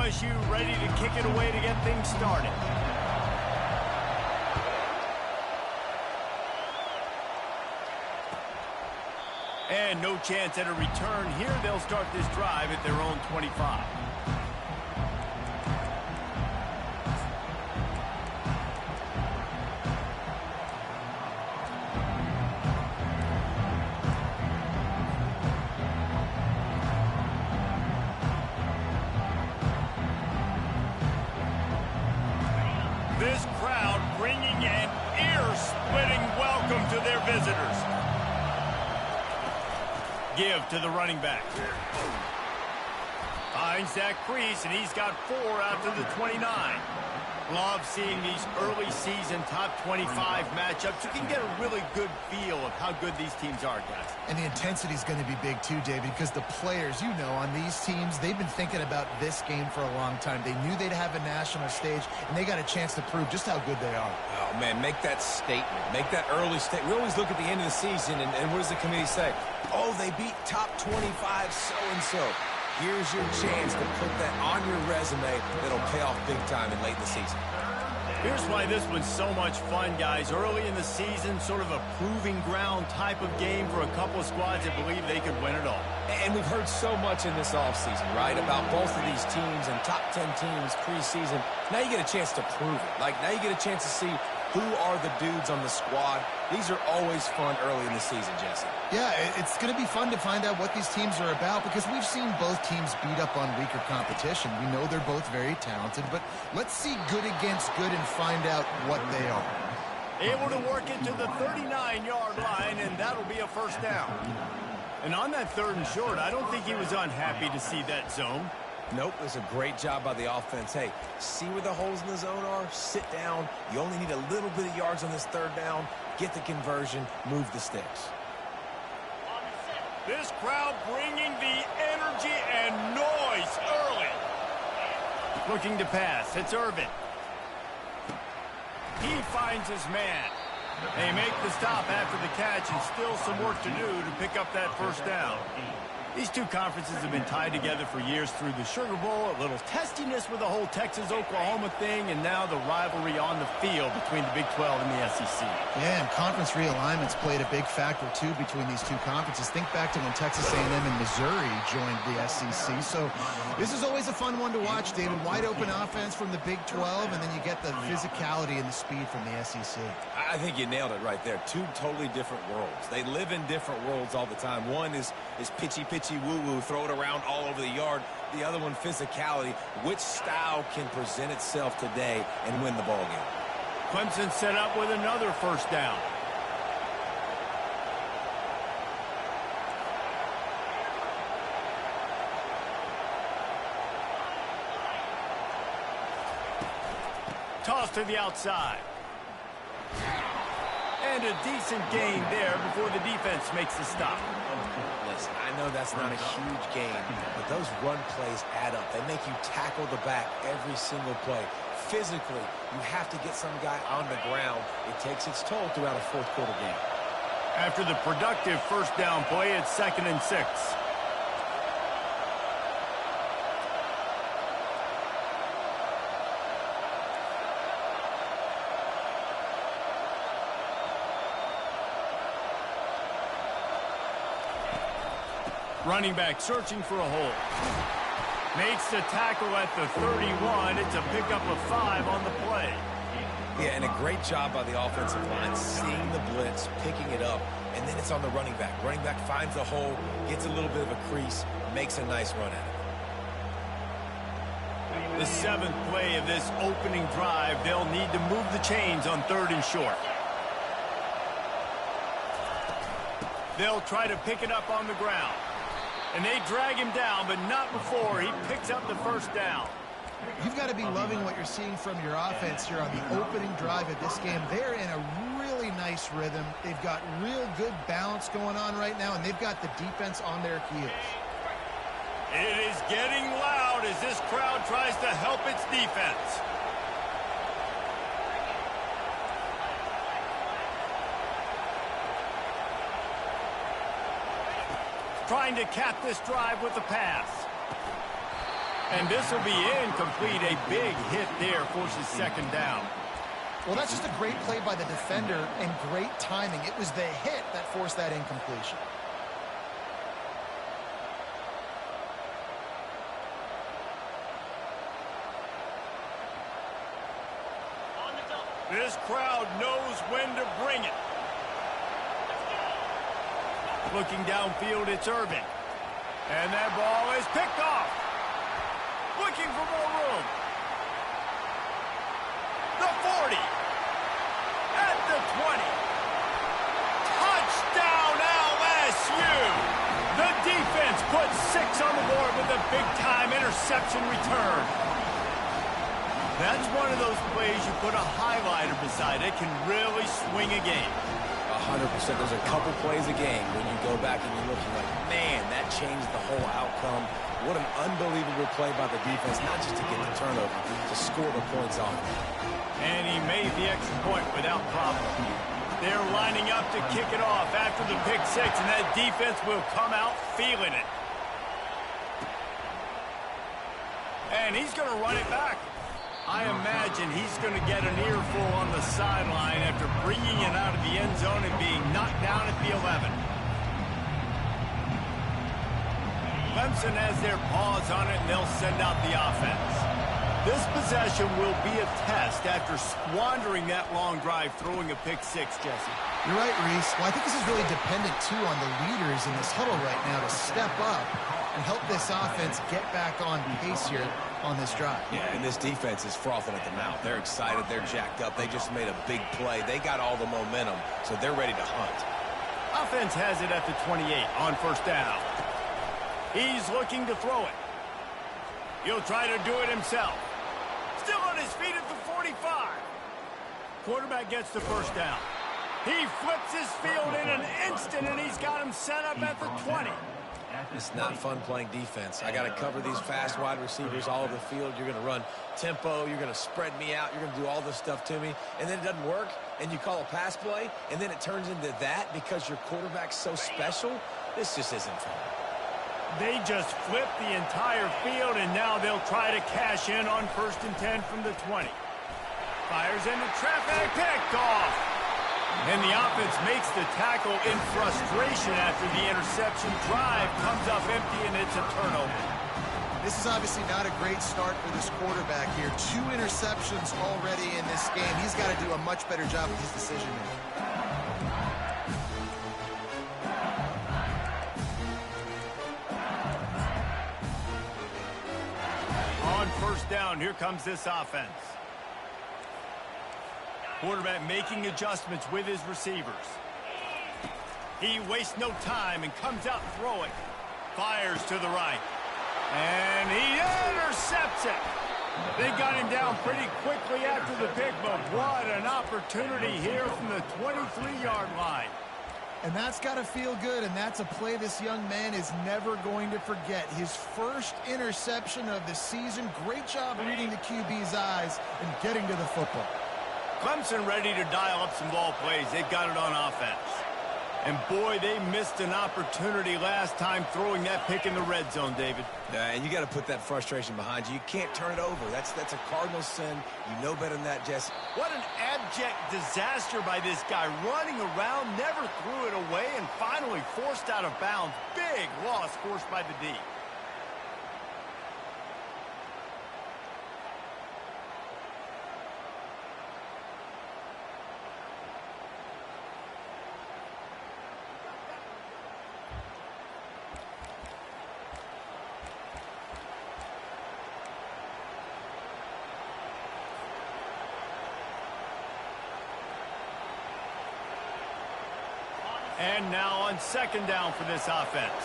LSU ready to kick it away to get things started. And no chance at a return here. They'll start this drive at their own 25. This crowd bringing an ear-splitting welcome to their visitors. Give to the running back. Finds that crease, and he's got 4 out to the 29. Love seeing these early season top 25 matchups. You can get a really good feel of how good these teams are, guys. And the intensity is going to be big too, David, because the players, you know, on these teams, they've been thinking about this game for a long time. They knew they'd have a national stage, and they got a chance to prove just how good they are. Oh, man, make that statement. Make that early statement. We always look at the end of the season, and what does the committee say? Oh, they beat top 25 so-and-so. Here's your chance to put that on your resume that'll pay off big time in late in the season. Here's why this one's so much fun, guys. Early in the season, sort of a proving ground type of game for a couple of squads that believe they could win it all. And we've heard so much in this offseason, right, about both of these teams and top 10 teams preseason. Now you get a chance to prove it. Like, now you get a chance to see who are the dudes on the squad. These are always fun early in the season, Jesse. Yeah, it's going to be fun to find out what these teams are about because we've seen both teams beat up on weaker competition. We know they're both very talented, but let's see good against good and find out what they are. Able to work it to the 39-yard line, and that'll be a first down. And on that 3rd and short, I don't think he was unhappy to see that zone. Nope, it was a great job by the offense. Hey, see where the holes in the zone are? Sit down. You only need a little bit of yards on this 3rd down. Get the conversion. Move the sticks. This crowd bringing the energy and noise early. Looking to pass. It's Irvin. He finds his man. They make the stop after the catch and still some work to do to pick up that first down. These two conferences have been tied together for years through the Sugar Bowl, a little testiness with the whole Texas-Oklahoma thing, and now the rivalry on the field between the Big 12 and the SEC. Yeah, and conference realignments played a big factor, too, between these two conferences. Think back to when Texas A&M and Missouri joined the SEC. So this is always a fun one to watch, David. Wide-open offense from the Big 12, and then you get the physicality and the speed from the SEC. I think you nailed it right there. Two totally different worlds. They live in different worlds all the time. One is pitchy woo-woo, throw it around all over the yard. The other one, physicality. Which style can present itself today and win the ball game? Clemson set up with another first down. Toss to the outside. And a decent gain there before the defense makes the stop. Listen, I know that's not a huge gain, but those run plays add up. They make you tackle the back every single play. Physically, you have to get some guy on the ground. It takes its toll throughout a fourth quarter game. After the productive first down play, it's 2nd and 6. Running back searching for a hole. Makes the tackle at the 31. It's a pickup of 5 on the play. Yeah, and a great job by the offensive line, seeing the blitz, picking it up, and then it's on the running back. Running back finds the hole, gets a little bit of a crease, makes a nice run at it. The 7th play of this opening drive, they'll need to move the chains on 3rd and short. They'll try to pick it up on the ground. And they drag him down, but not before he picks up the first down. You've got to be loving what you're seeing from your offense here on the opening drive of this game. They're in a really nice rhythm. They've got real good balance going on right now, and they've got the defense on their heels. It is getting loud as this crowd tries to help its defense. Trying to cap this drive with the pass. And this will be incomplete. A big hit there forces second down. Well, that's just a great play by the defender and great timing. It was the hit that forced that incompletion. This crowd knows when to bring it. Looking downfield, it's Irvin. And that ball is picked off. Looking for more room. The 40. At the 20. Touchdown LSU. The defense puts 6 on the board with a big-time interception return. That's one of those plays you put a highlighter beside it, can really swing a game. 100%. There's a couple plays a game when you go back and you're looking like, man, that changed the whole outcome. What an unbelievable play by the defense, not just to get the turnover, to score the points off. And he made the extra point without problem. They're lining up to kick it off after the pick 6, and that defense will come out feeling it. And he's going to run it back. I imagine he's going to get an earful on the sideline after bringing it out of the end zone and being knocked down at the 11. Clemson has their paws on it, and they'll send out the offense. This possession will be a test after squandering that long drive throwing a pick 6, Jesse. You're right, Reese. Well, I think this is really dependent, too, on the leaders in this huddle right now to step up and help this offense get back on pace here on this drive. Yeah, and this defense is frothing at the mouth. They're excited. They're jacked up. They just made a big play. They got all the momentum, so they're ready to hunt. Offense has it at the 28 on first down. He's looking to throw it. He'll try to do it himself. Still on his feet at the 45. Quarterback gets the first down. He flips his field in an instant, and he's got him set up at the 20. It's not fun playing defense. I got to cover these fast wide receivers all over the field. You're going to run tempo. You're going to spread me out. You're going to do all this stuff to me. And then it doesn't work, and you call a pass play, and then it turns into that because your quarterback's so special. This just isn't fun. They just flipped the entire field, and now they'll try to cash in on 1st and 10 from the 20. Fires into traffic, picked off. And the offense makes the tackle in frustration after the interception. Drive comes up empty, and it's a turnover. This is obviously not a great start for this quarterback here. 2 interceptions already in this game. He's got to do a much better job with his decision-making. On first down, here comes this offense. Quarterback making adjustments with his receivers. He wastes no time and comes out throwing. Fires to the right. And he intercepts it. They got him down pretty quickly after the pick, but what an opportunity here from the 23-yard line. And that's got to feel good, and that's a play this young man is never going to forget. His first interception of the season. Great job reading the QB's eyes and getting to the football. Clemson ready to dial up some ball plays. They've got it on offense. And boy, they missed an opportunity last time throwing that pick in the red zone, David. And you got to put that frustration behind you. You can't turn it over. That's a cardinal sin. You know better than that, Jesse. What an abject disaster by this guy. Running around, never threw it away, and finally forced out of bounds. Big loss forced by the D. And now on second down for this offense.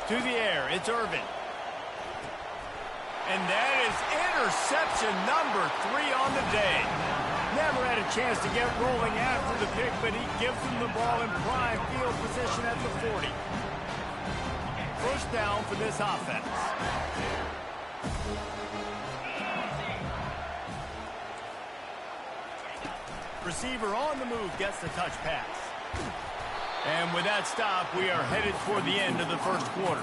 To the air, it's Irvin. And that is interception number 3 on the day. Never had a chance to get rolling after the pick, but he gives them the ball in prime field position at the 40. First down for this offense. Receiver on the move gets the touch pass. And with that stop, we are headed toward the end of the first quarter.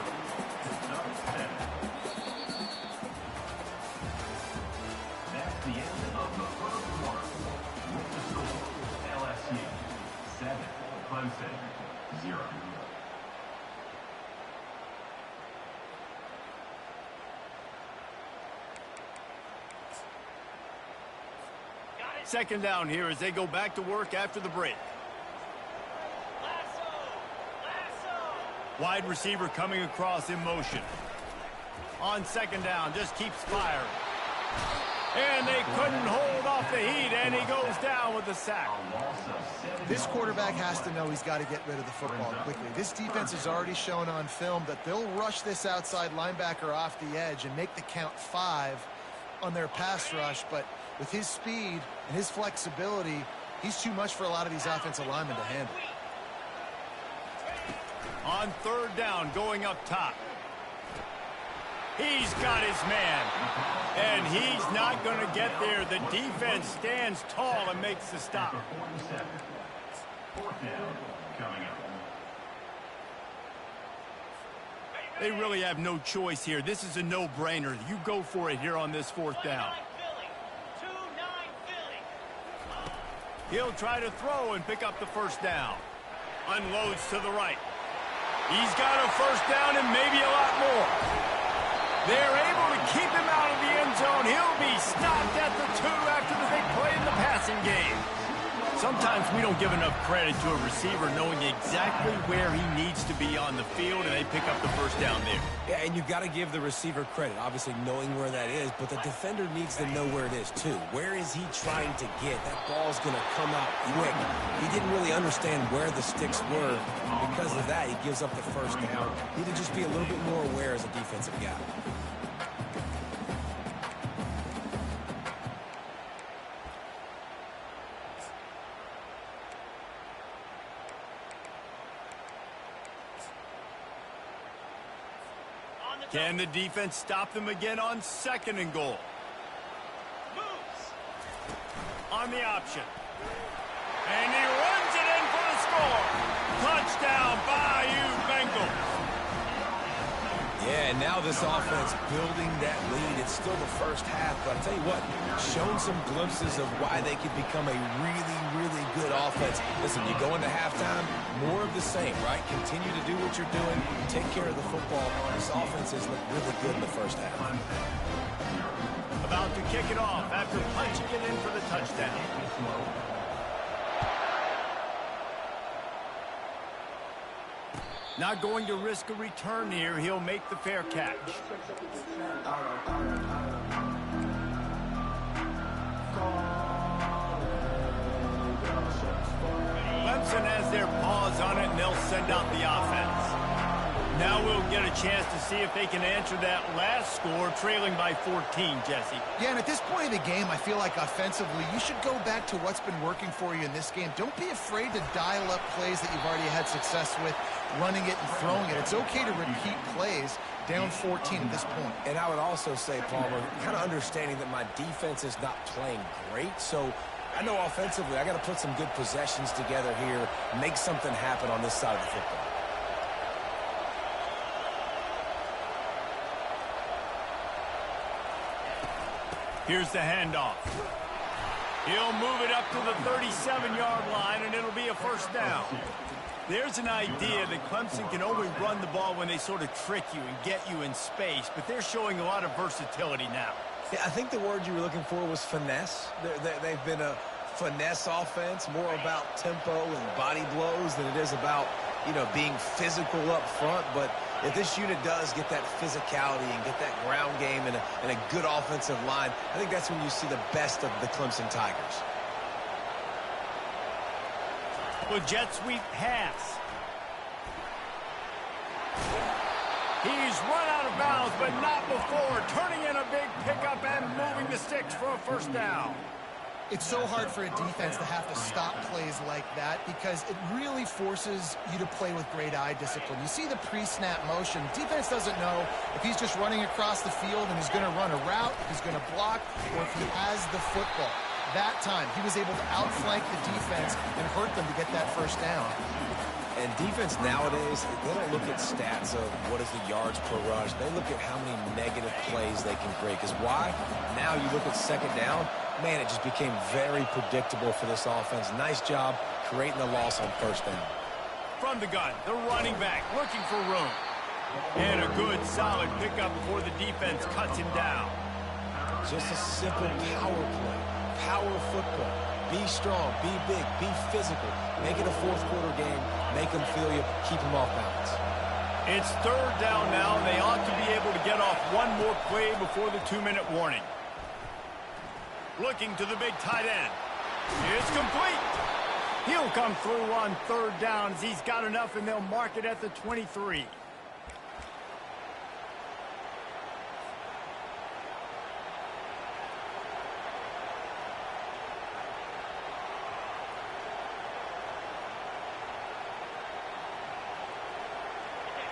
Second down here as they go back to work after the break. Wide receiver coming across in motion. On second down, just keeps firing. And they couldn't hold off the heat, and he goes down with the sack. This quarterback has to know he's got to get rid of the football quickly. This defense has already shown on film that they'll rush this outside linebacker off the edge and make the count 5 on their pass rush, but with his speed and his flexibility, he's too much for a lot of these offensive linemen to handle. On third down, going up top. He's got his man, and he's not going to get there. The defense stands tall and makes the stop. They really have no choice here. This is a no-brainer. You go for it here on this fourth down. He'll try to throw and pick up the first down. Unloads to the right. He's got a first down and maybe a lot more. They're able to keep him out of the end zone. He'll be stopped at the 2 after the big play in the passing game. Sometimes we don't give enough credit to a receiver knowing exactly where he needs to be on the field, and they pick up the first down there. Yeah, and you've got to give the receiver credit, obviously knowing where that is, but the defender needs to know where it is too. Where is he trying to get? That ball's going to come out quick. He didn't really understand where the sticks were. Because of that, he gives up the first down. Need to just be a little bit more aware as a defensive guy. Can the defense stop them again on second and goal? On the option. And he runs it in for the score. Touchdown, Bayou Bengals. Yeah, and now this offense building that lead. It's still the first half, but I'll tell you what, shown some glimpses of why they could become a really, really good offense. Listen, you go into halftime, more of the same, right? Continue to do what you're doing, take care of the football. This offense has looked really good in the first half. About to kick it off after punching it in for the touchdown. Not going to risk a return here. He'll make the fair catch. Clemson has their paws on it, and they'll send out the offense. Now we'll get a chance to see if they can answer that last score, trailing by 14, Jesse. Yeah, and at this point of the game, I feel like offensively, you should go back to what's been working for you in this game. Don't be afraid to dial up plays that you've already had success with, running it and throwing it. It's okay to repeat plays down 14 at this point. And I would also say, Palmer, kind of understanding that my defense is not playing great, so I know offensively I got to put some good possessions together here, make something happen on this side of the football. Here's the handoff. He'll move it up to the 37-yard line, and it'll be a first down. There's an idea that Clemson can only run the ball when they sort of trick you and get you in space, but they're showing a lot of versatility now. Yeah, I think the word you were looking for was finesse. They've been a finesse offense, more about tempo and body blows than it is about, you know, being physical up front. But if this unit does get that physicality and get that ground game and a good offensive line, I think that's when you see the best of the Clemson Tigers. Well, jet sweep pass. He's run out of bounds, but not before. Turning in a big pickup and moving the sticks for a first down. It's so hard for a defense to have to stop plays like that because it really forces you to play with great eye discipline. You see the pre-snap motion. Defense doesn't know if he's just running across the field and he's going to run a route, if he's going to block, or if he has the football. That time, he was able to outflank the defense and hurt them to get that first down. And defense nowadays, they don't look at stats of what is the yards per rush. They look at how many negative plays they can create. Because why? Now you look at second down, man, it just became very predictable for this offense. Nice job creating the loss on first down. From the gun, the running back looking for room. And a good, solid pickup before the defense cuts him down. Just a simple power play. power football. Be strong, be big, be physical. Make it a fourth-quarter game. Make them feel you. Keep them off balance. It's third down now, and they ought to be able to get off one more play before the 2-minute warning. Looking to the big tight end. It's complete. He'll come through on third down as he's got enough, and they'll mark it at the 23.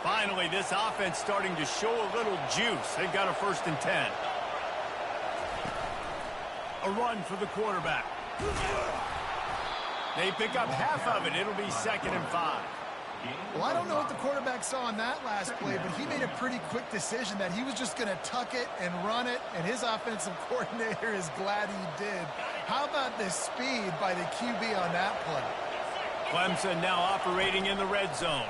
Finally, this offense starting to show a little juice. They've got a 1st and 10. A run for the quarterback. They pick up half of it. It'll be 2nd and 5. Well, I don't know what the quarterback saw on that last play, but he made a pretty quick decision that he was just going to tuck it and run it, and his offensive coordinator is glad he did. How about the speed by the QB on that play? Clemson now operating in the red zone.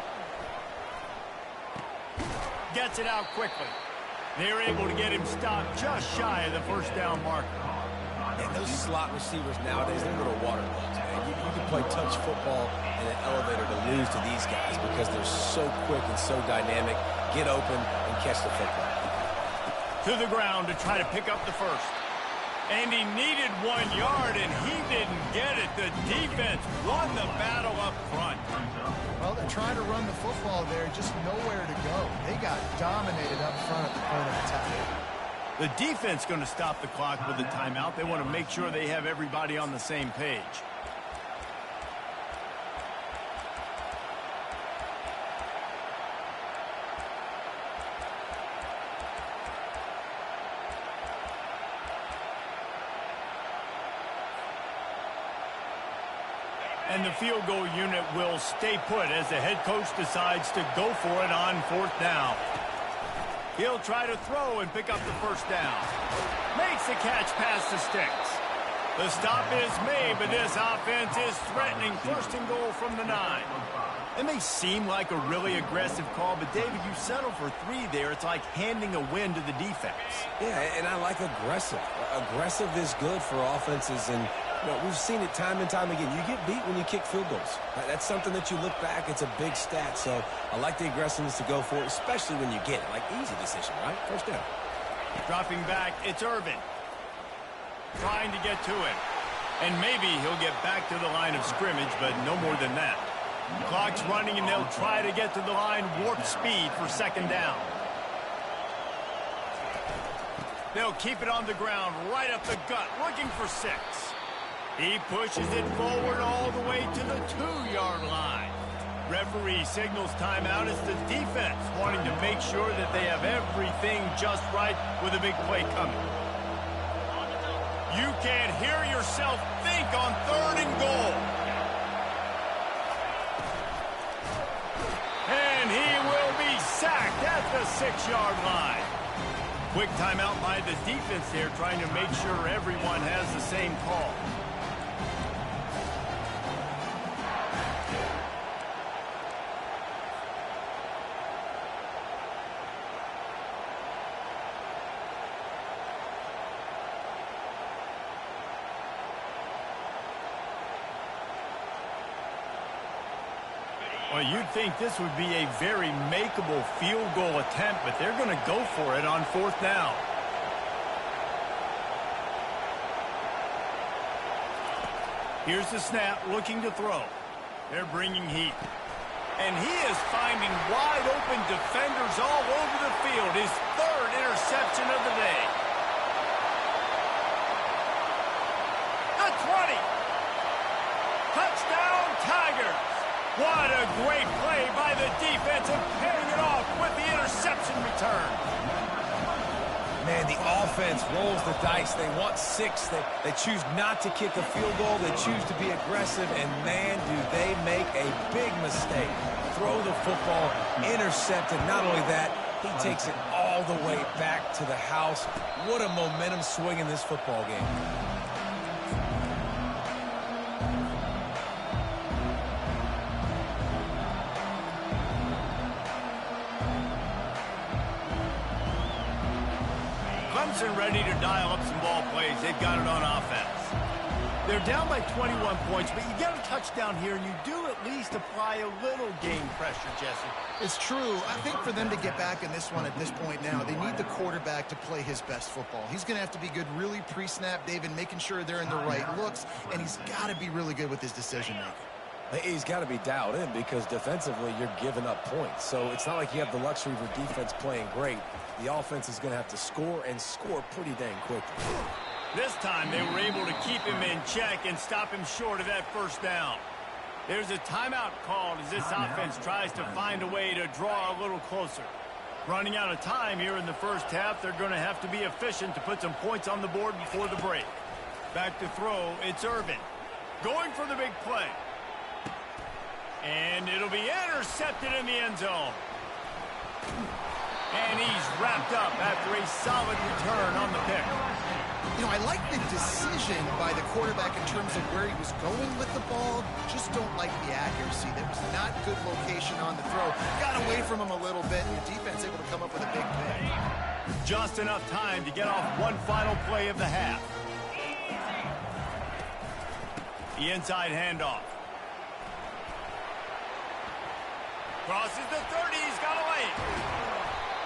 Gets it out quickly. They're able to get him stopped just shy of the 1st down marker. And those slot receivers nowadays, they're little water bugs, man. You can play touch football in an elevator to lose to these guys because they're so quick and so dynamic. Get open and catch the football. To the ground to try to pick up the 1st. And he needed 1 yard, and he didn't get it. The defense won the battle up front. Well, they're trying to run the football there, just nowhere to go. They got dominated up front at the point of attack. The defense going to stop the clock with a timeout. They want to make sure they have everybody on the same page. And the field goal unit will stay put as the head coach decides to go for it on 4th down. He'll try to throw and pick up the 1st down. Makes the catch past the sticks. The stop is made, but this offense is threatening 1st and goal from the 9. It may seem like a really aggressive call, but David, you settle for 3 there. It's like handing a win to the defense. Yeah, and I like aggressive. Aggressive is good for offenses, and we've seen it time and time again. You get beat when you kick field goals. That's something that you look back, it's a big stat. So I like the aggressiveness to go for it, especially when you get it. Like, easy decision, right? 1st down. Dropping back, it's Irvin. Trying to get to it. And maybe he'll get back to the line of scrimmage, but no more than that. Clock's running, and they'll try to get to the line warp speed for 2nd down. They'll keep it on the ground, right up the gut, looking for 6. He pushes it forward all the way to the 2-yard line. Referee signals timeout as the defense wanting to make sure that they have everything just right with a big play coming. You can't hear yourself think on 3rd and goal. And he will be sacked at the 6-yard line. Quick timeout by the defense there, trying to make sure everyone has the same call. Well, you'd think this would be a very makeable field goal attempt, but they're going to go for it on 4th down. Here's the snap, looking to throw. They're bringing heat. And he is finding wide open defenders all over the field. His 3rd interception of the day. The 20. Touchdown, Tigers. What a great play by the defense and paying it off with the interception return. Man, the offense rolls the dice. They want 6. They choose not to kick a field goal. They choose to be aggressive, and man, do they make a big mistake. Throw the football, intercepted. Not only that, he takes it all the way back to the house. What a momentum swing in this football game. Clemson ready to dial up some ball plays. They've got it on offense. They're down by 21 points, but you get a touchdown here, and you do at least apply a little game pressure, Jesse. It's true. I think for them to get back in this one at this point now, they need the quarterback to play his best football. He's going to have to be good really pre-snap, David, making sure they're in the right looks, and he's got to be really good with his decision-making. He's got to be dialed in because defensively you're giving up points. So it's not like you have the luxury of your defense playing great. The offense is going to have to score and score pretty dang quickly. This time they were able to keep him in check and stop him short of that first down. There's a timeout called as this offense tries to find a way to draw a little closer. Running out of time here in the first half, they're going to have to be efficient to put some points on the board before the break. Back to throw, it's Irvin. Going for the big play. And it'll be intercepted in the end zone. And he's wrapped up after a solid return on the pick. You know, I like the decision by the quarterback in terms of where he was going with the ball. Just don't like the accuracy. There was not good location on the throw. Got away from him a little bit, and the defense able to come up with a big pick. Just enough time to get off one final play of the half. The inside handoff. Crosses the 30, he's got away.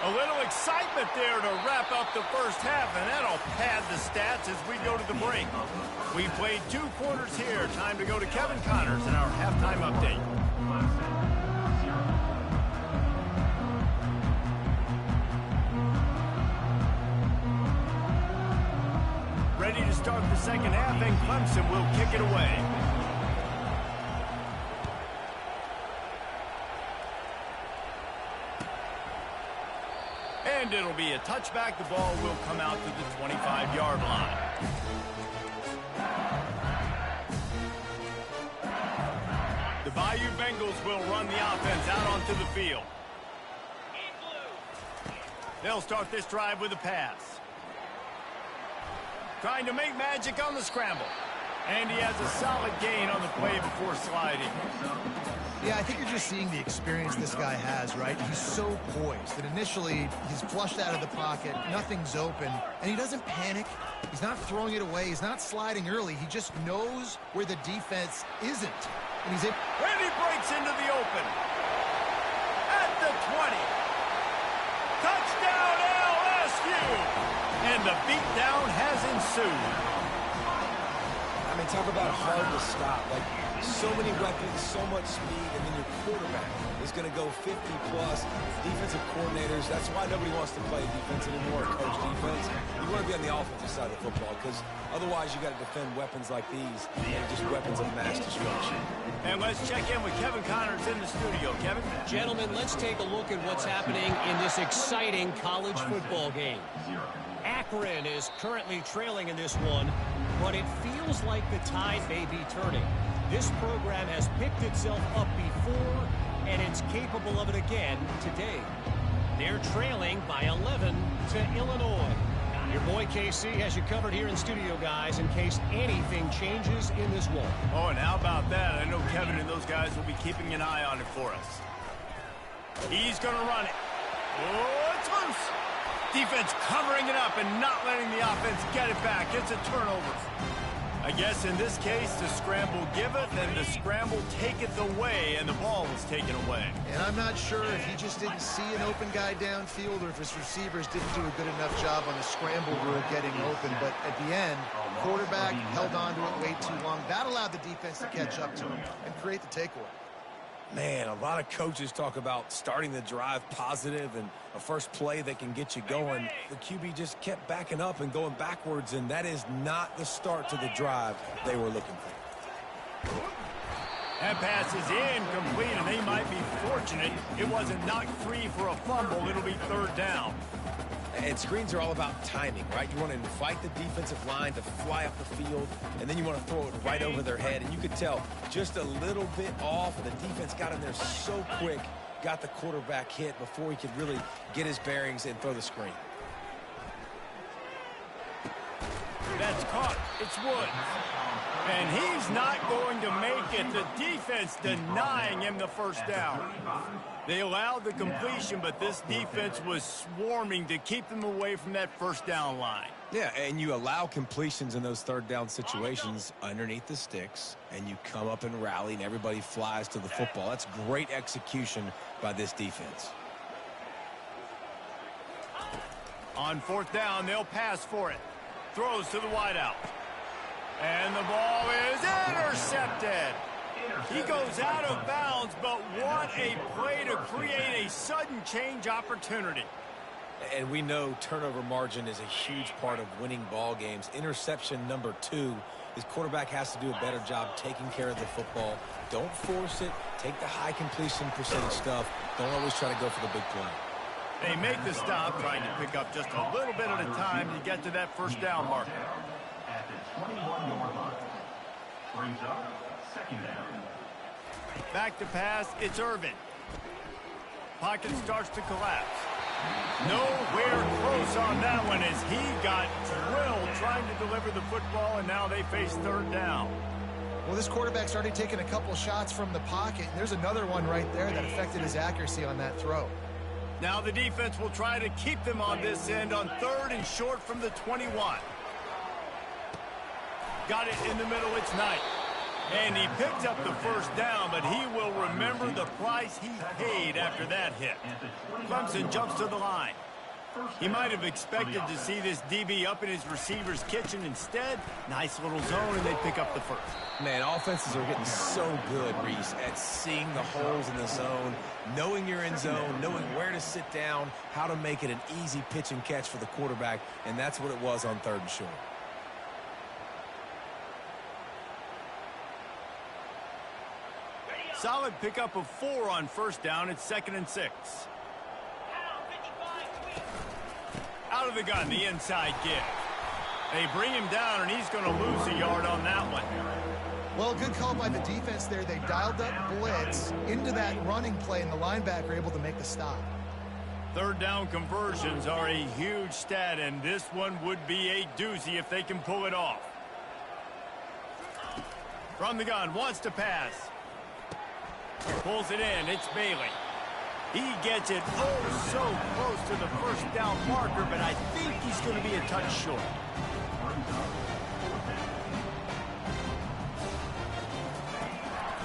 A little excitement there to wrap up the first half, and that'll pad the stats as we go to the break. We played 2 quarters here. Time to go to Kevin Connors in our halftime update. Ready to start the second half, and Clemson will kick it away. And it'll be a touchback. The ball will come out to the 25-yard line. The Bayou Bengals will run the offense out onto the field. They'll start this drive with a pass. Trying to make magic on the scramble. And he has a solid gain on the play before sliding. Yeah, I think you're just seeing the experience this guy has, right? He's so poised that initially he's flushed out of the pocket, nothing's open, and he doesn't panic. He's not throwing it away. He's not sliding early. He just knows where the defense isn't. And he's in. And he breaks into the open. At the 20. Touchdown LSU! And the beatdown has ensued. I mean, talk about hard to stop. Like, so many weapons, so much speed, and then your quarterback is going to go 50-plus. Defensive coordinators, that's why nobody wants to play defense anymore or coach defense. You want to be on the offensive side of the football because otherwise you got to defend weapons like these and just weapons of mass destruction. And let's check in with Kevin Connors in the studio. Kevin? Gentlemen, let's take a look at what's happening in this exciting college football game. Akron is currently trailing in this one, but it feels like the tide may be turning. This program has picked itself up before, and it's capable of it again today. They're trailing by 11 to Illinois. Your boy KC has you covered here in studio, guys, in case anything changes in this one. Oh, and how about that? I know Kevin and those guys will be keeping an eye on it for us. He's going to run it. Oh, it's loose. Defense covering it up and not letting the offense get it back. It's a turnover. I guess in this case, the scramble giveth and the scramble taketh away, and the ball was taken away. And I'm not sure if he just didn't see an open guy downfield or if his receivers didn't do a good enough job on the scramble rule getting open. But at the end, quarterback held on to it way too long. That allowed the defense to catch up to him and create the takeaway. Man, a lot of coaches talk about starting the drive positive and a first play that can get you going. The QB just kept backing up and going backwards, and that is not the start to the drive they were looking for. That pass is incomplete, and they might be fortunate it wasn't knocked free for a fumble. It'll be third down. And screens are all about timing, right? You want to invite the defensive line to fly up the field, and then you want to throw it right over their head. And you could tell just a little bit off, and the defense got in there so quick, got the quarterback hit before he could really get his bearings and throw the screen. That's caught. It's Woods. And he's not going to make it. The defense denying him the first down. They allowed the completion, but this defense was swarming to keep them away from that first down line. Yeah, and you allow completions in those third down situations underneath the sticks, and you come up and rally, and everybody flies to the football. That's great execution by this defense. On fourth down, they'll pass for it. Throws to the wideout. And the ball is intercepted. He goes out of bounds, but what a play to create a sudden change opportunity. And we know turnover margin is a huge part of winning ball games. Interception number 2. His quarterback has to do a better job taking care of the football. Don't force it. Take the high completion percentage stuff. Don't always try to go for the big play. They make the stop, trying to pick up just a little bit at a time to get to that first down marker. At the 21-yard line. Brings up second down. Back to pass, it's Irvin. Pocket starts to collapse. Nowhere close on that one as he got drilled trying to deliver the football, and now they face third down. Well, this quarterback started taking a couple shots from the pocket, and there's another one right there that affected his accuracy on that throw. Now the defense will try to keep them on this end on third and short from the 21. Got it in the middle, it's Knight. And he picked up the first down, but he will remember the price he paid after that hit. Clemson jumps to the line. He might have expected to see this DB up in his receiver's kitchen. Instead, nice little zone, and they pick up the first. Man, offenses are getting so good, Reese, at seeing the holes in the zone, knowing you're in zone, knowing where to sit down, how to make it an easy pitch and catch for the quarterback, and that's what it was on third and short. Solid pickup of 4 on first down. It's 2nd and 6. Out of the gun, the inside give. They bring him down, and he's going to lose a yard on that one. Well, good call by the defense there. They dialed up blitz into that running play, and the linebacker able to make the stop. Third down conversions are a huge stat, and this one would be a doozy if they can pull it off. From the gun, wants to pass. Pulls it in. It's Bailey. He gets it oh so close to the first down marker, but I think he's going to be a touch short.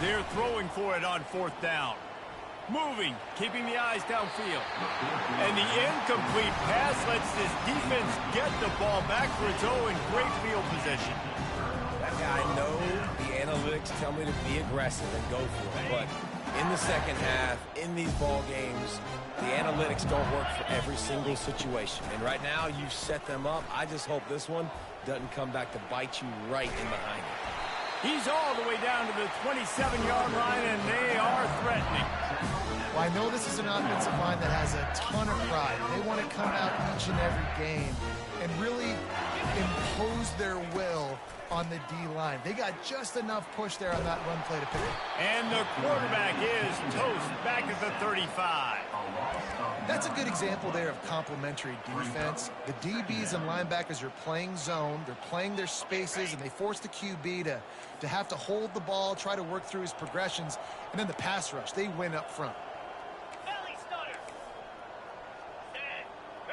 They're throwing for it on fourth down. Moving, keeping the eyes downfield. And the incomplete pass lets this defense get the ball back for its own great field position. I know the analytics tell me to be aggressive and go for it, but in the second half, in these ball games, the analytics don't work for every single situation. And right now, you've set them up. I just hope this one doesn't come back to bite you right in behind it. He's all the way down to the 27-yard line, and they are threatening. Well, I know this is an offensive line that has a ton of pride. They want to come out each and every game and really impose their will on the D-line. They got just enough push there on that run play to pick it. And the quarterback is toast back at the 35. That's a good example there of complementary defense. The DBs and linebackers are playing zone. They're playing their spaces, and they force the QB to have to hold the ball, try to work through his progressions, and then the pass rush. They win up front.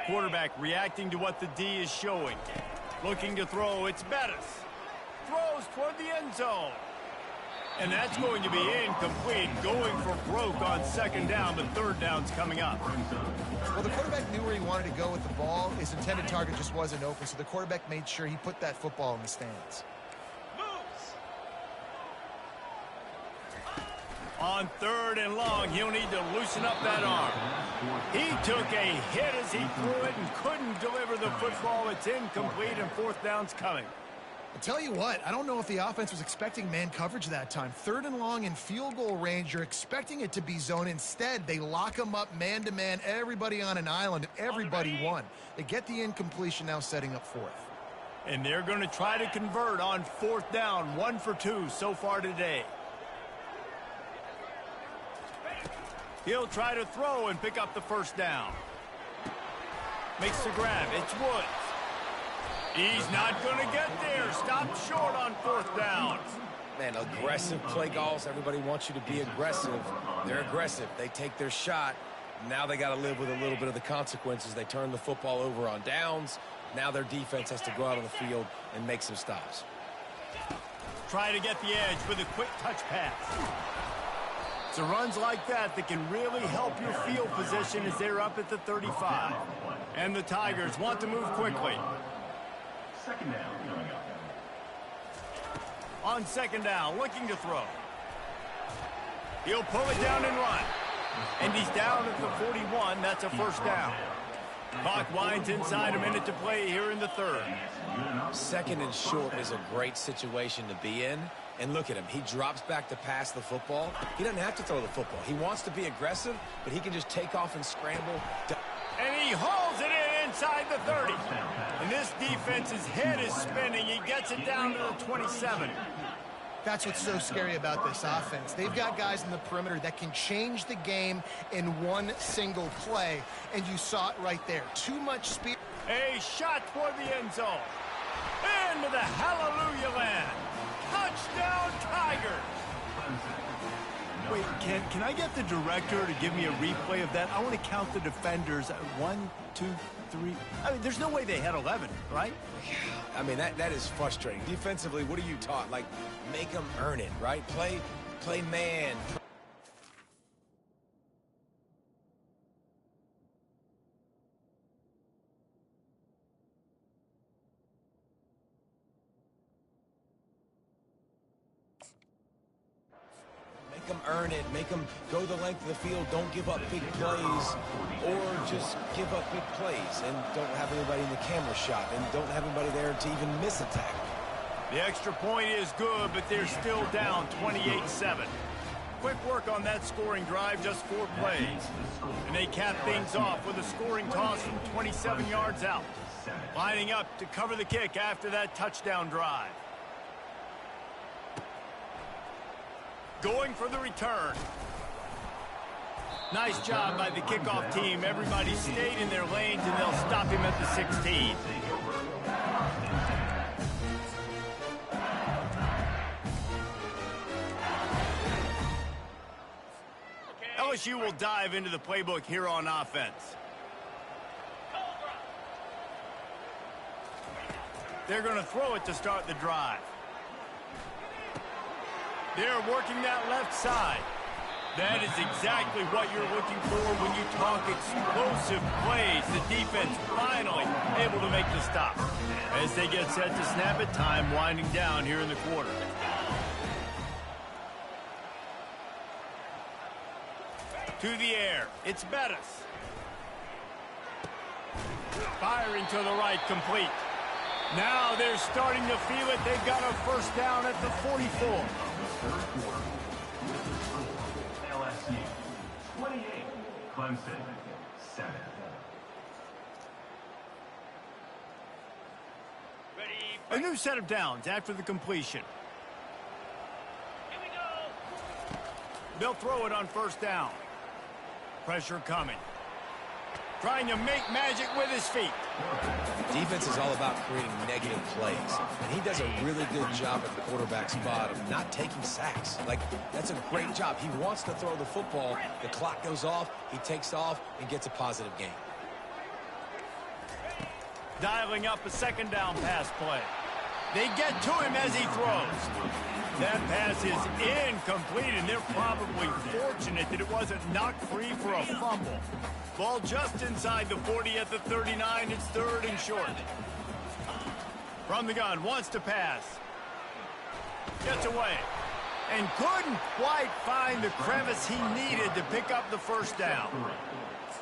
Quarterback reacting to what the D is showing. Looking to throw, it's Bettis. Throws toward the end zone. And that's going to be incomplete, going for broke on second down, but third down's coming up. Well, the quarterback knew where he wanted to go with the ball. His intended target just wasn't open, so the quarterback made sure he put that football in the stands. On third and long, he'll need to loosen up that arm. He took a hit as he threw it and couldn't deliver the football. It's incomplete, and fourth down's coming. I'll tell you what, I don't know if the offense was expecting man coverage that time. Third and long in field goal range, you're expecting it to be zone. Instead, they lock them up man-to-man, everybody on an island, and everybody won. They get the incompletion, now setting up fourth. And they're going to try to convert on fourth down, 1 for 2 so far today. He'll try to throw and pick up the first down. Makes the grab. It's Woods. He's not going to get there. Stopped short on 4th down. Man, aggressive play calls. Everybody wants you to be aggressive. They're aggressive. They take their shot. Now they got to live with a little bit of the consequences. They turn the football over on downs. Now their defense has to go out on the field and make some stops. Try to get the edge with a quick touch pass. So runs like that can really help your field position as they're up at the 35. And the Tigers want to move quickly. 2nd down coming up. On 2nd down, looking to throw. He'll pull it down and run. And he's down at the 41. That's a 1st down. Clock winds inside, a minute to play here in the 3rd. 2nd and short is a great situation to be in. And look at him. He drops back to pass the football. He doesn't have to throw the football. He wants to be aggressive, but he can just take off and scramble. And he hauls it in inside the 30. And this defense's head is spinning. He gets it down to the 27. That's what's so scary about this offense. They've got guys in the perimeter that can change the game in one single play, and you saw it right there. Too much speed. A shot toward the end zone. Into the hallelujah land. Touchdown, Tigers. Wait, can I get the director to give me a replay of that? I want to count the defenders. 1, 2, 3. I mean, there's no way they had 11, right? I mean, that is frustrating. Defensively, what are you taught? Like, make them earn it, right? Play man. Make them earn it. Make them go the length of the field. Don't give up big plays, or just give up big plays and don't have anybody in the camera shot and don't have anybody there to even miss a tackle. The extra point is good, but they're still down 28-7. Quick work on that scoring drive, just 4 plays. And they cap things off with a scoring toss from 27 yards out. Lining up to cover the kick after that touchdown drive. Going for the return. Nice job by the kickoff team. Everybody stayed in their lanes, and they'll stop him at the 16. LSU will dive into the playbook here on offense. They're going to throw it to start the drive. They're working that left side. That is exactly what you're looking for when you talk explosive plays. The defense finally able to make the stop. As they get set to snap it, time winding down here in the quarter. To the air, it's Bettis. Firing to the right, complete. Now they're starting to feel it. They've got a 1st down at the 44. LSU 28, Clemson 7. A new set of downs after the completion. Here we go. They'll throw it on 1st down. Pressure coming. Trying to make magic with his feet. Defense is all about creating negative plays, and he does a really good job at the quarterback spot of not taking sacks. Like, that's a great job. He wants to throw the football. The clock goes off, he takes off, and gets a positive gain. Dialing up a 2nd down pass play. They get to him as he throws. That pass is incomplete, and they're probably fortunate that it wasn't knocked free for a fumble. Ball just inside the 40 at the 39. It's 3rd and short. From the gun, wants to pass. Gets away. And couldn't quite find the crevice he needed to pick up the 1st down.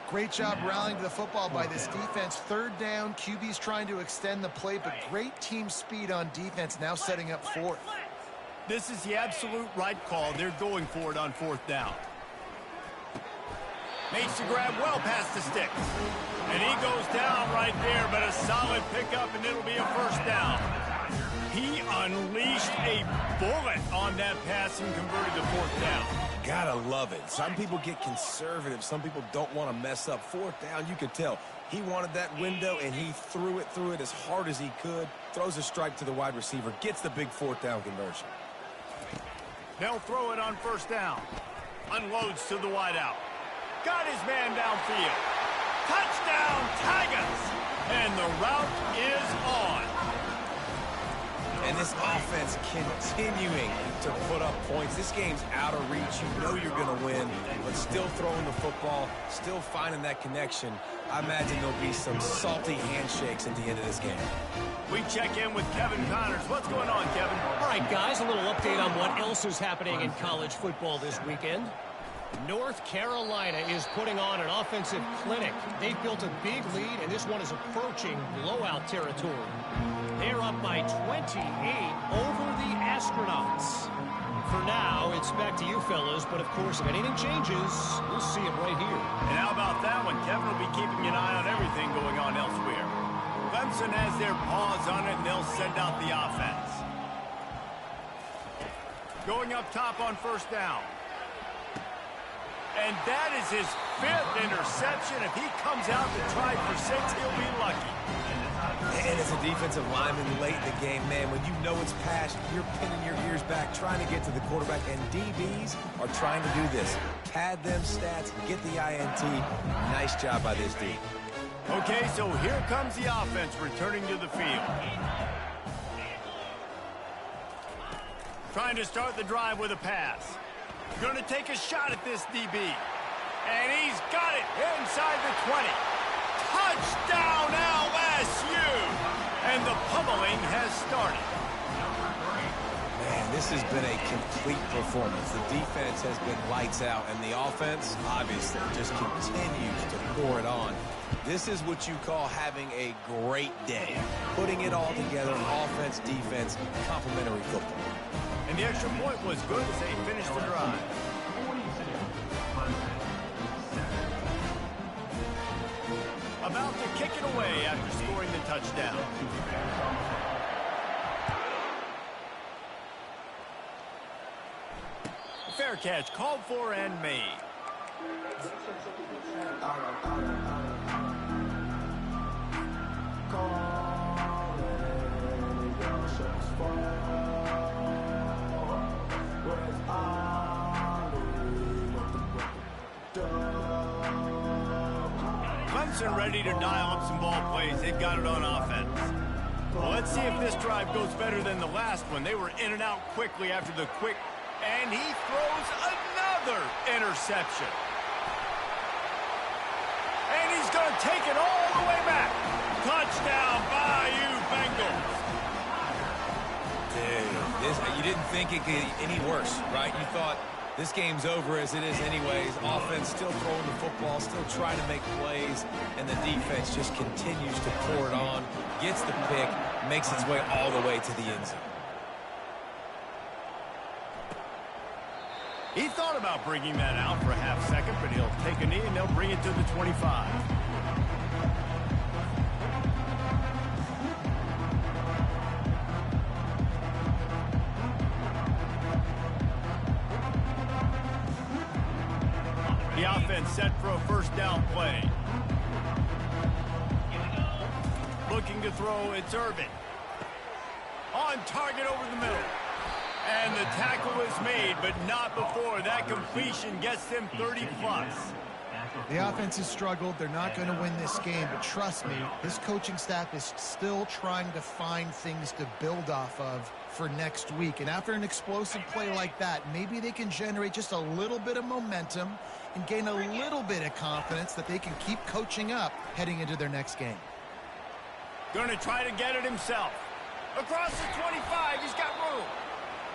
Great job rallying to the football by this defense. 3rd down, QB's trying to extend the play, but great team speed on defense, now setting up 4th. This is the absolute right call. They're going for it on 4th down. Makes the grab well past the sticks. And he goes down right there, but a solid pickup, and it'll be a 1st down. He unleashed a bullet on that pass and converted the fourth down. Gotta love it. Some people get conservative. Some people don't want to mess up. Fourth down, you could tell. He wanted that window, and he threw it as hard as he could. Throws a strike to the wide receiver. Gets the big fourth down conversion. They'll throw it on first down. Unloads to the wideout. Got his man downfield. Touchdown, Tigers! And the route is on. And this offense continuing to put up points. This game's out of reach. You know you're going to win, but still throwing the football, still finding that connection. I imagine there'll be some salty handshakes at the end of this game. We check in with Kevin Connors. What's going on, Kevin? All right, guys, a little update on what else is happening in college football this weekend. North Carolina is putting on an offensive clinic. They've built a big lead, and this one is approaching blowout territory. They're up by 28 over the Astronauts. For now, it's back to you fellas, but of course, if anything changes, we'll see it right here. And how about that one? Kevin will be keeping an eye on everything going on elsewhere. Clemson has their paws on it, and they'll send out the offense. Going up top on first down. And that is his 5th interception. If he comes out to try for 6, he'll be lucky. And as a defensive lineman late in the game, man, when you know it's past, you're pinning your ears back, trying to get to the quarterback, and DBs are trying to do this. Pad them stats, get the INT. Nice job by this D. Okay, so here comes the offense returning to the field. Trying to start the drive with a pass. Going to take a shot at this DB. And he's got it inside the 20. Touchdown LSU! And the pummeling has started. Man, this has been a complete performance. The defense has been lights out, and the offense, obviously, just continues to pour it on. This is what you call having a great day. Putting it all together, offense, defense, complementary football. And the extra point was good as they finished the drive. About to kick it away after scoring the touchdown. Fair catch called for and made. Clemson ready to dial up some ball plays. They've got it on offense. Well, let's see if this drive goes better than the last one. They were in and out quickly after the quick, and he throws another interception. And he's going to take it all the way back. Touchdown, Bayou Bengals. Dude, you didn't think it could get any worse, right? You thought this game's over as it is anyways. Offense still throwing the football, still trying to make plays, and the defense just continues to pour it on, gets the pick, makes its way all the way to the end zone. He thought about bringing that out for a half second, but he'll take a knee and they'll bring it to the 25. The offense set for a first down play. Looking to throw, it's Irvin. On target over the middle. And the tackle is made, but not before. That completion gets them 30+. The offense has struggled. They're not going to win this game, but trust me, this coaching staff is still trying to find things to build off of for next week. And after an explosive play like that, maybe they can generate just a little bit of momentum and gain a little bit of confidence that they can keep coaching up heading into their next game. Going to try to get it himself. Across the 25, he's got room.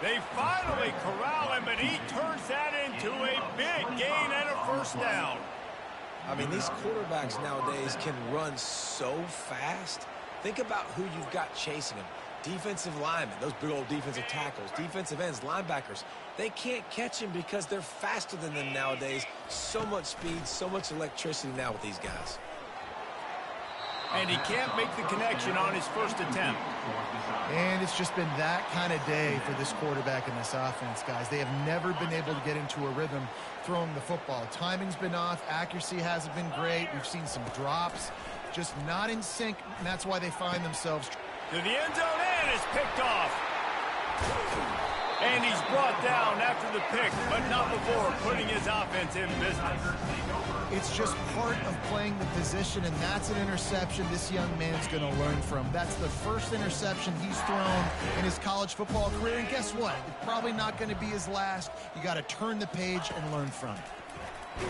They finally corral him, but he turns that into a big gain and a first down. I mean, these quarterbacks nowadays can run so fast. Think about who you've got chasing them. Defensive linemen, those big old defensive tackles, defensive ends, linebackers. They can't catch him because they're faster than them nowadays. So much speed, so much electricity now with these guys. And he can't make the connection on his first attempt. And it's just been that kind of day for this quarterback and this offense, guys. They have never been able to get into a rhythm throwing the football. Timing's been off. Accuracy hasn't been great. We've seen some drops. Just not in sync, and that's why they find themselves. To the end zone, and it's picked off. And he's brought down after the pick, but not before putting his offense in business. It's just part of playing the position, and that's an interception this young man's going to learn from. That's the first interception he's thrown in his college football career, and guess what? It's probably not going to be his last. You got to turn the page and learn from it.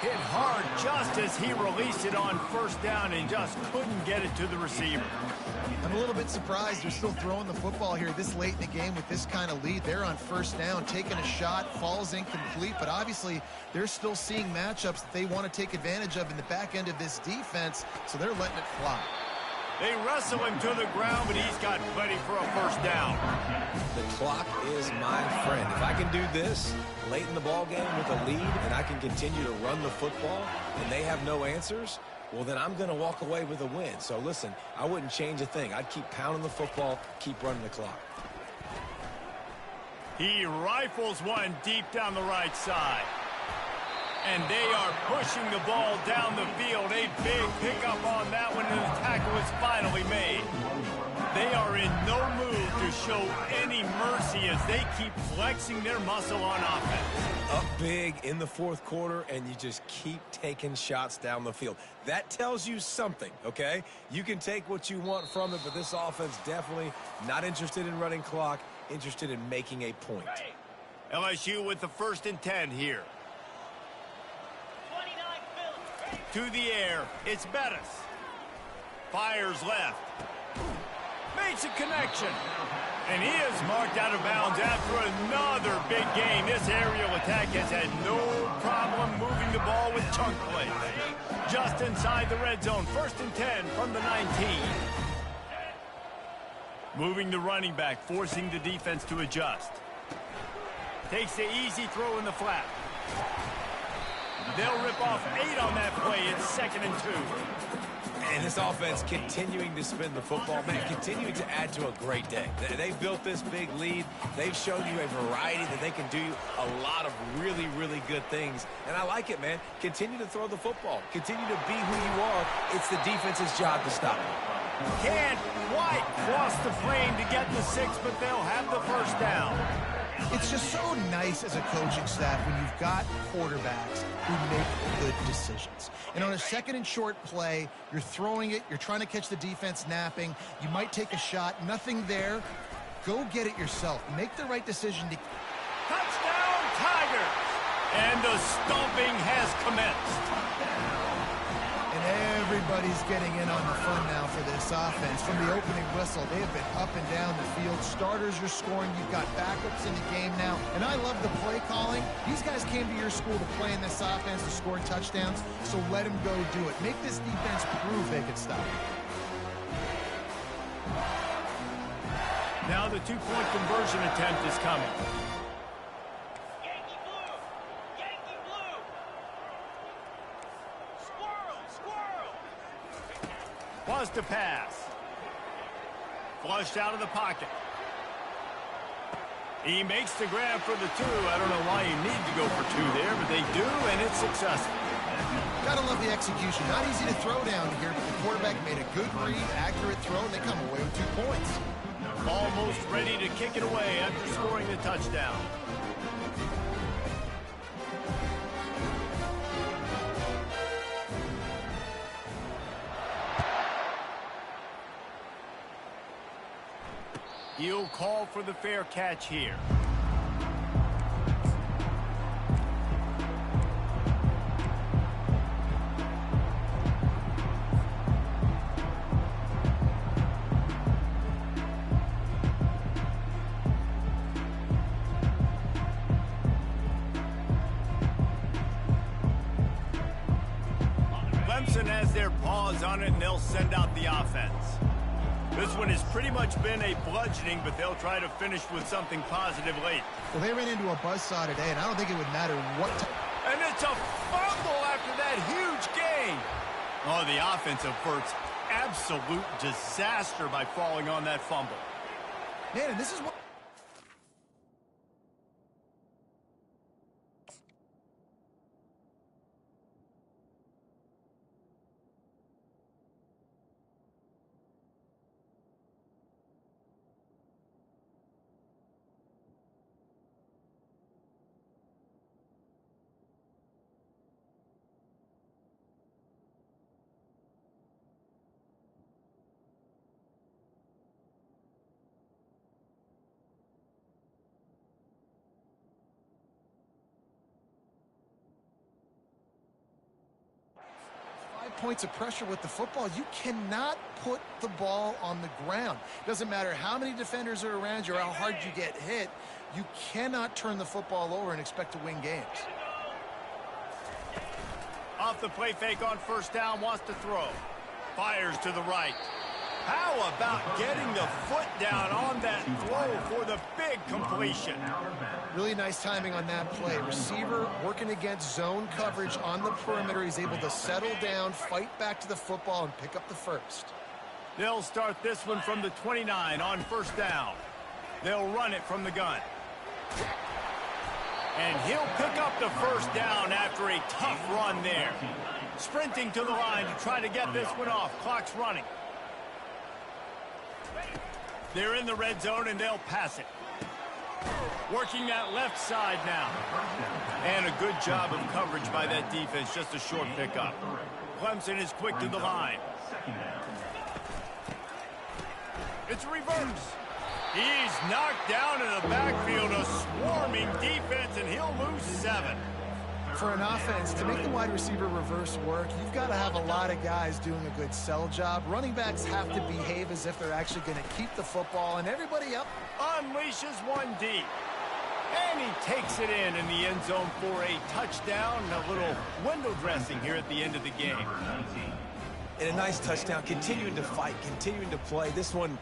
Hit hard just as he released it on first down and just couldn't get it to the receiver. I'm a little bit surprised they're still throwing the football here this late in the game with this kind of lead. They're on first down, taking a shot, falls incomplete, but obviously they're still seeing matchups that they want to take advantage of in the back end of this defense, so they're letting it fly. They wrestle him to the ground, but he's got plenty for a first down. The clock is my friend. If I can do this late in the ball game with a lead and I can continue to run the football and they have no answers, well, then I'm going to walk away with a win. So, listen, I wouldn't change a thing. I'd keep pounding the football, keep running the clock. He rifles one deep down the right side. And they are pushing the ball down the field. A big pickup on that one, and the tackle is finally made. They are in no mood to show any mercy as they keep flexing their muscle on offense. Up big in the fourth quarter, and you just keep taking shots down the field. That tells you something, okay? You can take what you want from it, but this offense definitely not interested in running clock, interested in making a point. LSU with the 1st and 10 here. To the air, it's Bettis. Fires left. Makes a connection. And he is marked out of bounds after another big gain. This aerial attack has had no problem moving the ball with chunk plays. Just inside the red zone, 1st and 10 from the 19. Moving the running back, forcing the defense to adjust. Takes the easy throw in the flat. They'll rip off 8 on that play. It's 2nd and 2. And this offense continuing to spin the football, man, continuing to add to a great day. They've built this big lead. They've shown you a variety that they can do a lot of really, really good things. And I like it, man. Continue to throw the football. Continue to be who you are. It's the defense's job to stop it. Can't quite cross the plane to get the 6, but they'll have the first down. It's just so nice as a coaching staff when you've got quarterbacks who make good decisions. And on a 2nd and short play, you're throwing it, you're trying to catch the defense napping, you might take a shot, nothing there. Go get it yourself. Make the right decision to... Touchdown, Tigers! And the stomping has commenced. And everybody's getting in on the fun now for this offense. From the opening whistle, they have been up and down the field. Starters are scoring. You've got backups in the game now. And I love the play calling. These guys came to your school to play in this offense to score touchdowns, so let them go do it. Make this defense prove they can stop it. Now the 2-point conversion attempt is coming. Was to pass. Flushed out of the pocket. He makes the grab for the 2. I don't know why you need to go for 2 there, but they do, and it's successful. Gotta love the execution. Not easy to throw down here, but the quarterback made a good read, accurate throw, and they come away with 2 points. Almost ready to kick it away after scoring the touchdown. He'll call for the fair catch here. Clemson has their paws on it, and they'll send out the offense. This one has pretty much been a bludgeoning, but they'll try to finish with something positive late. Well, they ran into a buzzsaw today, and I don't think it would matter what... And it's a fumble after that huge gain. Oh, the offense averts absolute disaster by falling on that fumble. Man, and this is what... 5 points of pressure with the football. You cannot put the ball on the ground. Doesn't matter how many defenders are around you or how hard you get hit. You cannot turn the football over and expect to win games. Off the play fake on first down, wants to throw. Fires to the right. How about getting the foot down on that throw for the big completion? Really nice timing on that play. Receiver working against zone coverage on the perimeter. He's able to settle down, fight back to the football, and pick up the first. They'll start this one from the 29 on first down. They'll run it from the gun. And he'll pick up the first down after a tough run there. Sprinting to the line to try to get this one off. Clock's running. They're in the red zone, and they'll pass it. Working that left side now. And a good job of coverage by that defense. Just a short pickup. Clemson is quick to the line. It's a reverse. He's knocked down in the backfield. A swarming defense, and he'll lose 7. For an offense, to make the wide receiver reverse work, you've got to have a lot of guys doing a good sell job. Running backs have to behave as if they're actually going to keep the football, and everybody up. Unleashes one deep. And he takes it in the end zone for a touchdown. A little window dressing here at the end of the game. And a nice touchdown, continuing to fight, continuing to play. This one,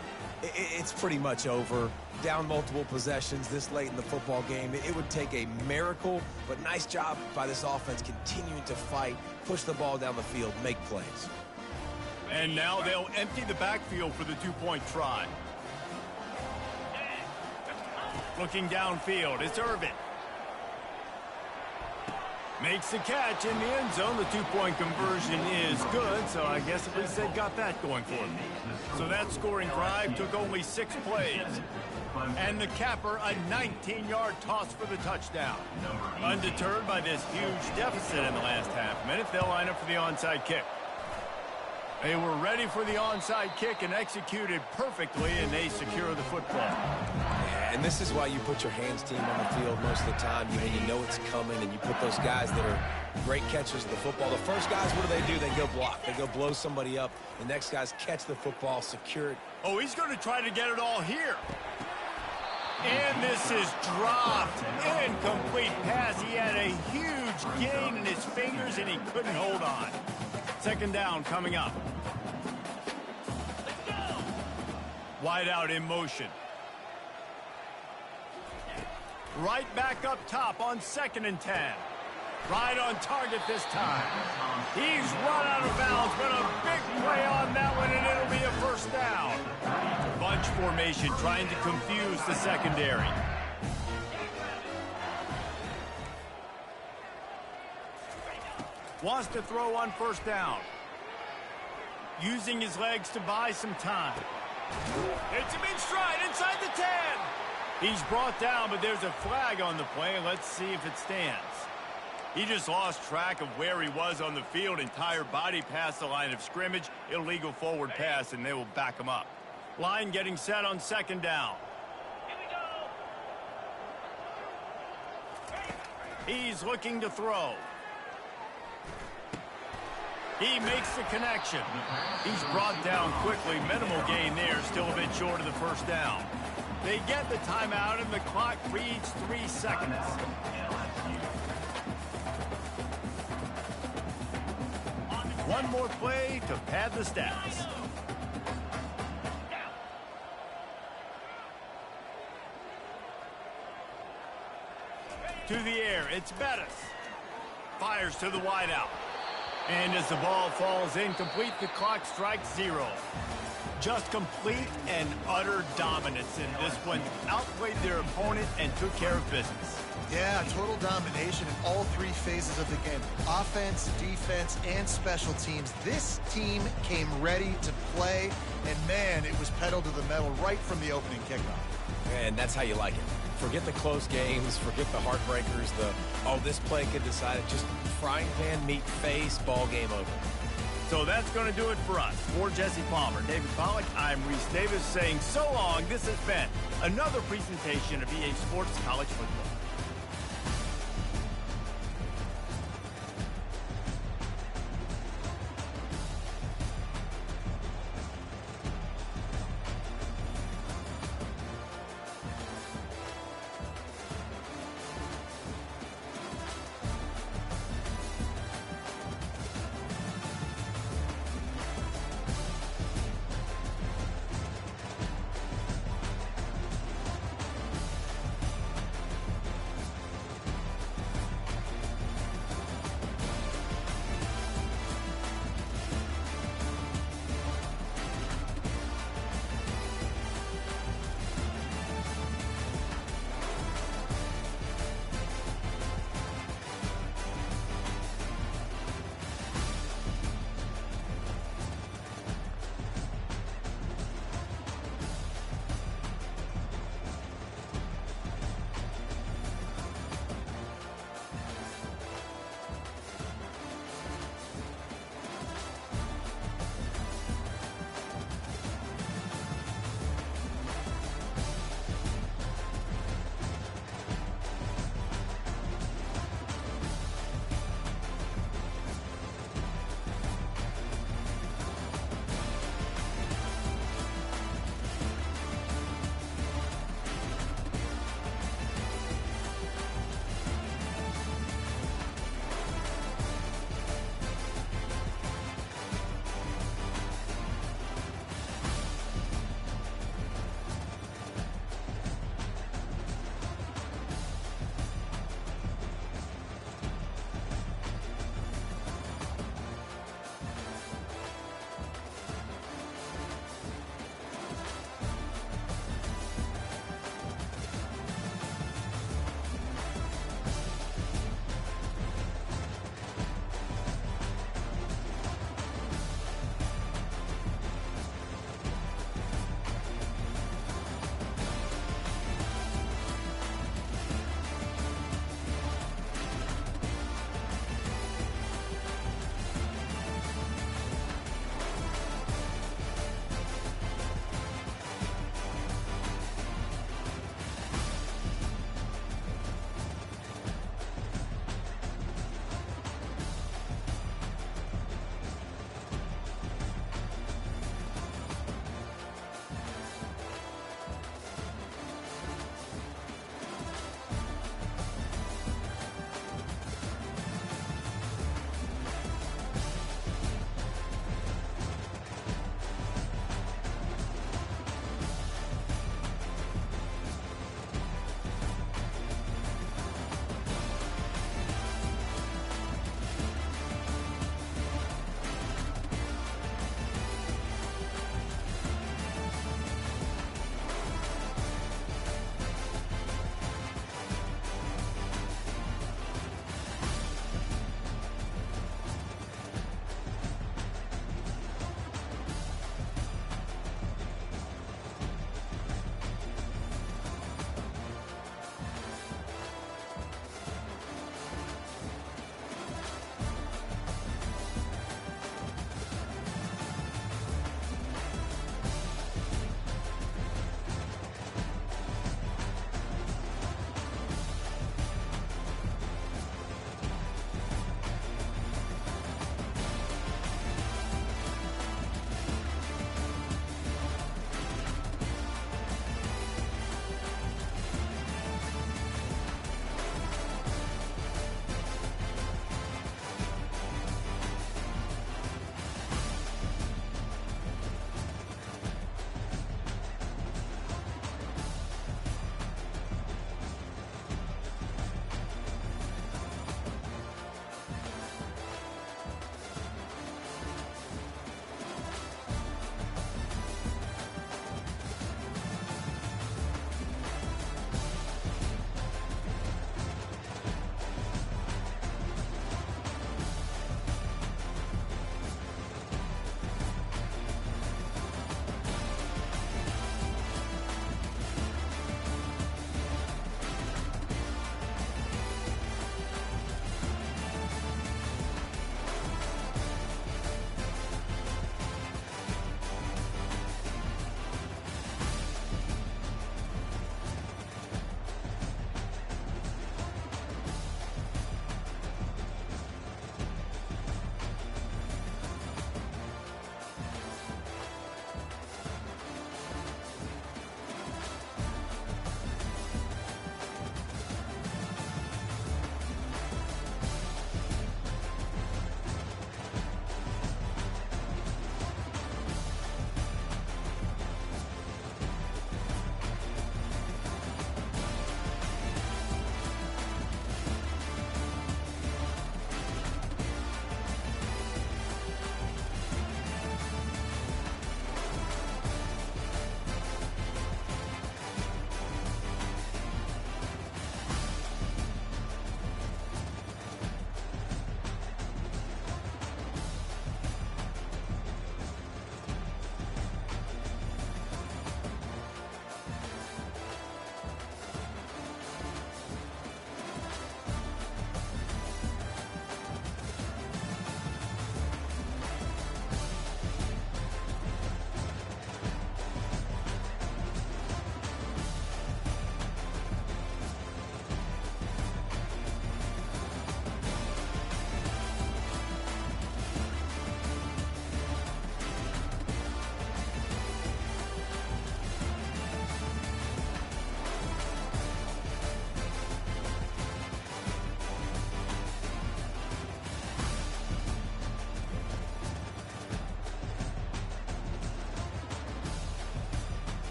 it's pretty much over. Down multiple possessions this late in the football game. It would take a miracle, but nice job by this offense continuing to fight, push the ball down the field, make plays. And now they'll empty the backfield for the two-point try. Looking downfield, it's Irvin. Makes the catch in the end zone. The two-point conversion is good, so I guess at least they got that going for them. So that scoring drive took only 6 plays. And the capper, a 19-yard toss for the touchdown. Undeterred by this huge deficit in the last half minute, they'll line up for the onside kick. They were ready for the onside kick and executed perfectly, and they secure the football. And this is why you put your hands team on the field most of the time. You know it's coming, and you put those guys that are great catchers of the football. The first guys, what do? They go block. They go blow somebody up. The next guys catch the football, secure it. Oh, he's going to try to get it all here. And this is dropped. Incomplete pass. He had a huge gain in his fingers, and he couldn't hold on. Second down coming up. Wide out in motion. Right back up top on 2nd and 10. Right on target this time. He's run out of bounds, but a big play on that one, and it'll be a first down. Bunch formation trying to confuse the secondary. Wants to throw on first down. Using his legs to buy some time. Hits him in stride inside the 10. He's brought down, but there's a flag on the play. Let's see if it stands. He just lost track of where he was on the field. Entire body past the line of scrimmage. Illegal forward pass, and they will back him up. Line getting set on 2nd down. He's looking to throw. He makes the connection. He's brought down quickly. Minimal gain there. Still a bit short of the first down. They get the timeout, and the clock reads 3 seconds. One more play to pad the stats. To the air, it's Bettis. Fires to the wideout. And as the ball falls incomplete, the clock strikes 0. Just complete and utter dominance in this one. Outplayed their opponent and took care of business. Yeah, total domination in all 3 phases of the game. Offense, defense, and special teams. This team came ready to play, and man, it was pedal to the metal right from the opening kickoff. And that's how you like it. Forget the close games, forget the heartbreakers, this play could decide it. Just frying pan meet face, ball game over. So that's going to do it for us. For Jesse Palmer, David Pollack, I'm Reese Davis saying so long. This has been another presentation of EA Sports College Football.